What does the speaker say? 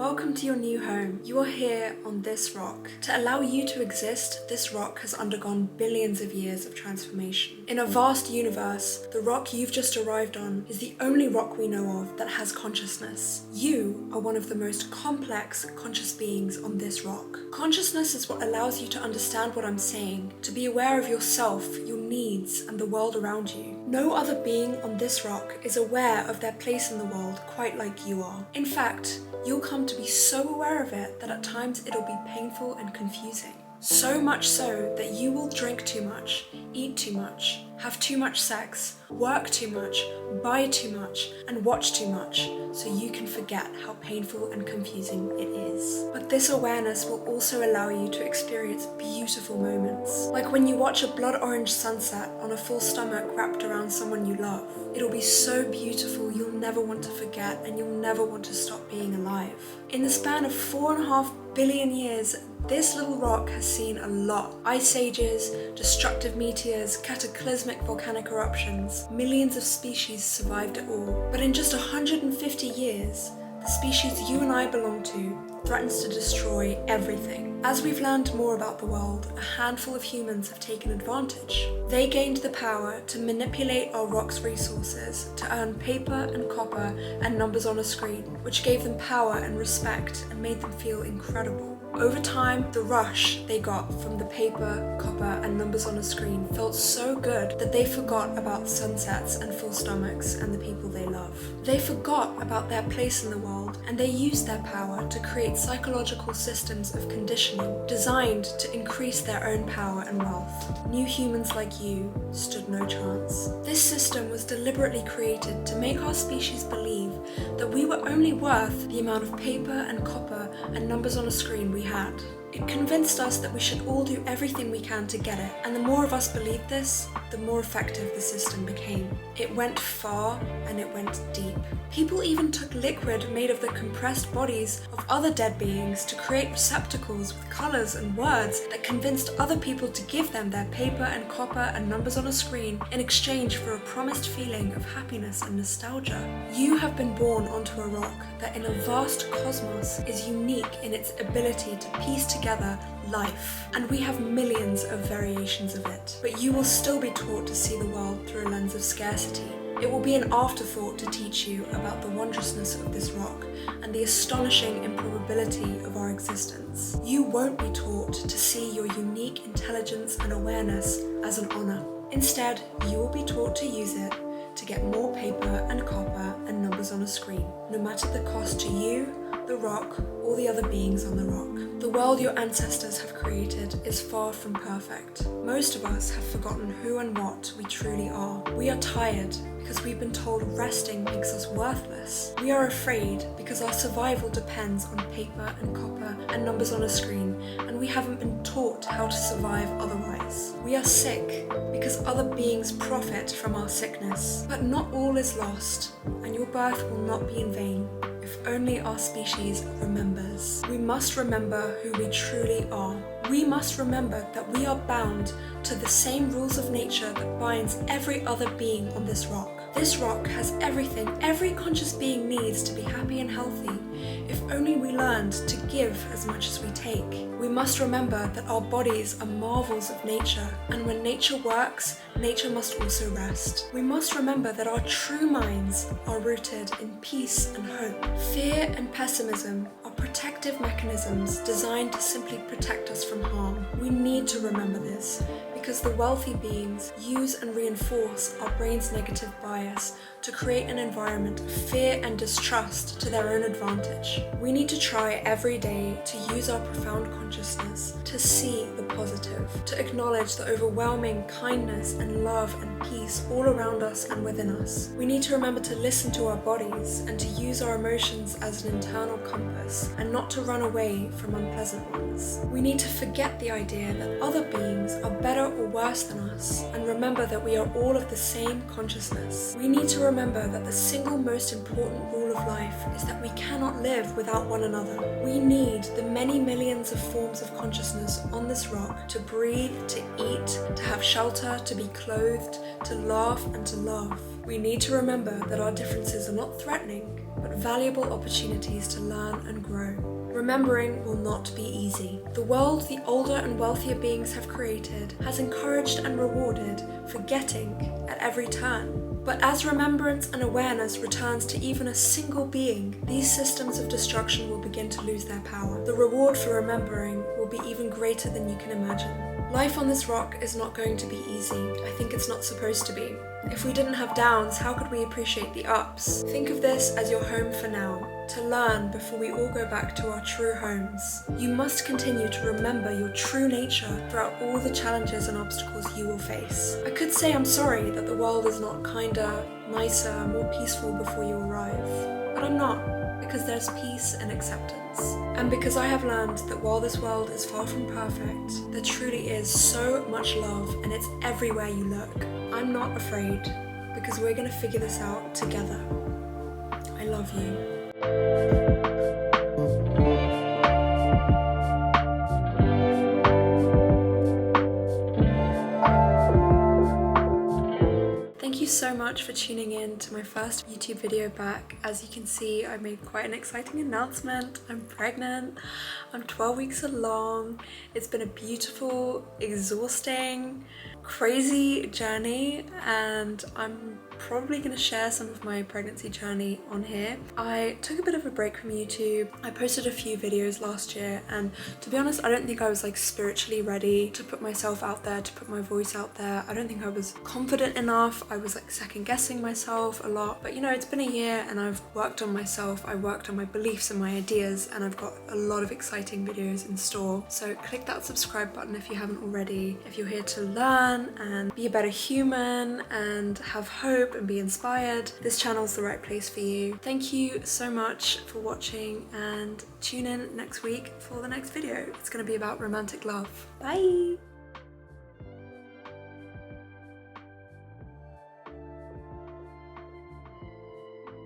Welcome to your new home. You are here on this rock. To allow you to exist, this rock has undergone billions of years of transformation. In a vast universe, the rock you've just arrived on is the only rock we know of that has consciousness. You are one of the most complex conscious beings on this rock. Consciousness is what allows you to understand what I'm saying, to be aware of yourself, your needs, and the world around you. No other being on this rock is aware of their place in the world quite like you are. In fact, you'll come to be so aware of it that at times it'll be painful and confusing. So much so that you will drink too much, eat too much, have too much sex, work too much, buy too much, and watch too much, so you can forget how painful and confusing it is. But this awareness will also allow you to experience beautiful moments, like when you watch a blood orange sunset on a full stomach wrapped around someone you love. It'll be so beautiful you'll never want to forget, and you'll never want to stop being alive. In the span of 4.5 billion years, this little rock has seen a lot. Ice ages, destructive meteors, cataclysmic volcanic eruptions. Millions of species survived it all. But in just 150 years, the species you and I belong to threatens to destroy everything. As we've learned more about the world, a handful of humans have taken advantage. They gained the power to manipulate our rock's resources, to earn paper and copper and numbers on a screen, which gave them power and respect and made them feel incredible. Over time, the rush they got from the paper, copper, and numbers on a screen felt so good that they forgot about sunsets and full stomachs and the people they love. They forgot about their place in the world, and they used their power to create psychological systems of conditioning designed to increase their own power and wealth. New humans like you stood no chance. This system was deliberately created to make our species believe that we were only worth the amount of paper and copper and numbers on a screen we had. It convinced us that we should all do everything we can to get it, and the more of us believed this, the more effective the system became. It went far and it went deep. People even took liquid made of the compressed bodies of other dead beings to create receptacles with colours and words that convinced other people to give them their paper and copper and numbers on a screen in exchange for a promised feeling of happiness and nostalgia. You have been born onto a rock that in a vast cosmos is unique in its ability to piece together life, and we have millions of variations of it. But you will still be taught to see the world through a lens of scarcity. It will be an afterthought to teach you about the wondrousness of this rock and the astonishing improbability of our existence. You won't be taught to see your unique intelligence and awareness as an honor. Instead, you will be taught to use it to get more paper and copper and numbers on a screen, no matter the cost to you, the rock, or the other beings on the rock. The world your ancestors have created is far from perfect. Most of us have forgotten who and what we truly are. We are tired because we've been told resting makes us worthless. We are afraid because our survival depends on paper and copper and numbers on a screen, and we haven't been taught how to survive otherwise. We are sick because other beings profit from our sickness. But not all is lost, and your birth will not be in vain. If only our species remembers. We must remember who we truly are. We must remember that we are bound to the same rules of nature that binds every other being on this rock. This rock has everything every conscious being needs to be happy and healthy, if only we learned to give as much as we take. We must remember that our bodies are marvels of nature, and when nature works, nature must also rest. We must remember that our true minds are rooted in peace and hope. Fear and pessimism are protective mechanisms designed to simply protect us from harm. We need to remember this, because the wealthy beings use and reinforce our brain's negative bias to create an environment of fear and distrust to their own advantage. We need to try every day to use our profound consciousness to see the positive, to acknowledge the overwhelming kindness and love and peace all around us and within us. We need to remember to listen to our bodies and to use our emotions as an internal compass and not to run away from unpleasant ones. We need to forget the idea that other beings are better or worse than us and remember that we are all of the same consciousness. We need to remember that the single most important rule of life is that we cannot live without one another. We need the many millions of forms of consciousness on this rock to breathe, to eat, to have shelter, to be clothed, to laugh and to love. We need to remember that our differences are not threatening, but valuable opportunities to learn and grow. Remembering will not be easy. The world the older and wealthier beings have created has encouraged and rewarded forgetting at every turn. But as remembrance and awareness returns to even a single being, these systems of destruction will begin to lose their power. The reward for remembering will be even greater than you can imagine. Life on this rock is not going to be easy. I think it's not supposed to be. If we didn't have downs, how could we appreciate the ups? Think of this as your home for now, to learn before we all go back to our true homes. You must continue to remember your true nature throughout all the challenges and obstacles you will face. I could say I'm sorry that the world is not kinder, nicer, more peaceful before you arrive, but I'm not, because there's peace and acceptance. And because I have learned that while this world is far from perfect, there truly is so much love and it's everywhere you look. I'm not afraid, because we're going to figure this out together. I love you. Thank you so much for tuning in to my first YouTube video back. As you can see, I made quite an exciting announcement. I'm pregnant. I'm 12 weeks along. It's been a beautiful, exhausting, crazy journey, and I'm probably going to share some of my pregnancy journey on here. I took a bit of a break from YouTube. I posted a few videos last year, and to be honest, I don't think I was like spiritually ready to put myself out there, to put my voice out there. I don't think I was confident enough. I was like second guessing myself a lot, but you know, it's been a year and I've worked on myself. I worked on my beliefs and my ideas, and I've got a lot of exciting videos in store. So click that subscribe button if you haven't already. If you're here to learn and be a better human and have hope and be inspired, this channel's the right place for you. Thank you so much for watching, and tune in next week for the next video. It's going to be about romantic love. Bye!